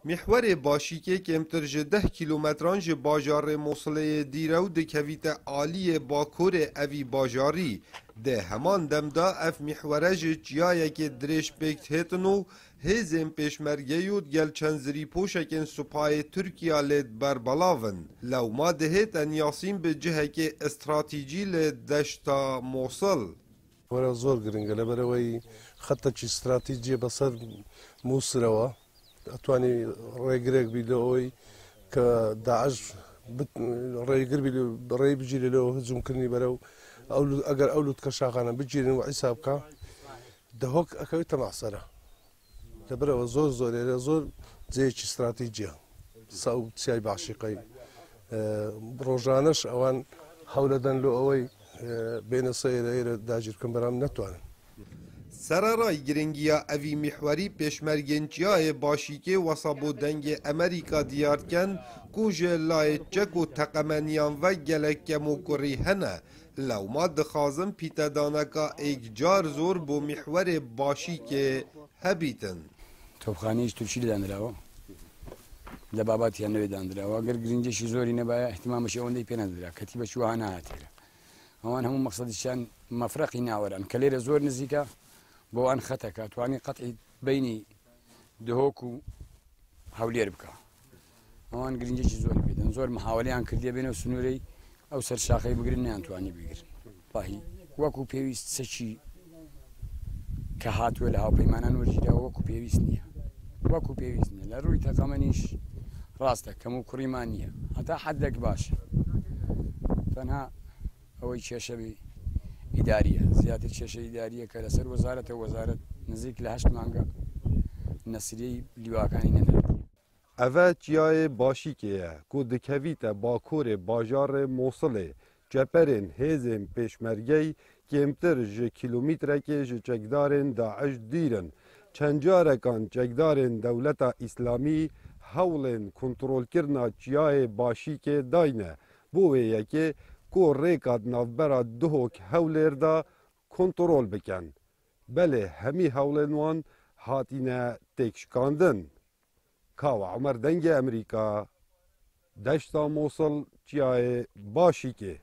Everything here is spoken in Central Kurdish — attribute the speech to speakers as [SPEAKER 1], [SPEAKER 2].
[SPEAKER 1] محور باشیکه کمتر جه 10 کیلومتران جه باجار موصله دیرو دکویت عالی باکور اوی باجاری ده همان دمدا اف محوره جه جیایه که درش بکت هتنو هزم پیشمرگه یود گل چنزری پوشکن سپای ترکیه لید بربلاون لو ما دهت ان یاسین به جهه که استراتیجی لید دشتا موصل
[SPEAKER 2] وەرە زۆر گرنگە لەبەرەوەی خەتەکی استراتیجیە بەسەر مووسرەوە ئەتوانی ڕێگرێک بی لەوەی کە داعش ڕێگر ڕێی بگیرێ لەوە هجوومکردنی بەرەو ئەگەر ئەو لووتکە شاخانە بگیرن و عیسا بکە دەهۆک ئەکەوێتە مەحسەرە لەبەرەوە زۆر زۆر لێرە زۆر جێیەکی استراتیجیە ساو چیای باشیقەی ڕۆژانەش ئەوان هەولەدەن لۆ ئەوەی بین سیره داجرکن برام نتوانم.
[SPEAKER 1] سرارای گرنگیا اوی محوری پیشمرگنچیای باشیکه وصابو دنگ امریکا دیارکن کوژه لای چک و تقمنیان و گلکمو کری هنه لو ما دخازم پیتدانکا ایک جار زور بو محور باشیکه هبیتن.
[SPEAKER 3] توبخانهش تو چی دندراوه؟ لباباتی هنوی دندراوه اگر گرینجشی زوری نباید احتمامش اوندی پی ندرا کتیبش وهانه هاتیره. ئەوان هەموو مەقسەدیشیان مەفرەقی ناوەران کە لێرە زۆر نزیکە بۆ ئەوان خەتەکە توانی قەتعی بینی دهۆک و هەولێر بکە ئەوان گرنجێکی زۆری پێدەن زۆر محاوەلەیان کردیە بێنەوە سنوورەی ئەو سەر شاخەی بگرن نیانتوانی بگرن باهی وەکو پێویست سەچی کە هاتووە لە هاوپەیمانان وەرگیراوە وەکو پێویست نییە وەکو پێویست نییە لە ڕووی تەقەمەنیش ڕاستە کەم و کوڕیمان نییە هەتا حەدێک باشە تەنها ئەوەی کێشەوی ئیداریە زیاتر کێشە ئیداریە کە لەسەر وەزارەتە وەزارەت نزیک لە 8 مانگە نەسریەی لیواکانی نەدات.
[SPEAKER 1] ئەvە چیایê باشیکê ye ku dikevîte bakurê bajarê Mosilê çeperên hêzên pêşmergeyî kêmtir ji kîlomîtrekê ji çekdarên Daeş dîrin. Çend carekan çekdarên Dewleta Îslamî hewlên kontrolkirina çiyayê Başîkê dayne. Bo wê yekê ku rêka navbera Duhok Hewlêr da kontrol bikin. Belê hemî hewlên wan hatîne têkşikandin. Kawa Emer dengê Emerîka, deşta Mosul çiyayê Başîkê.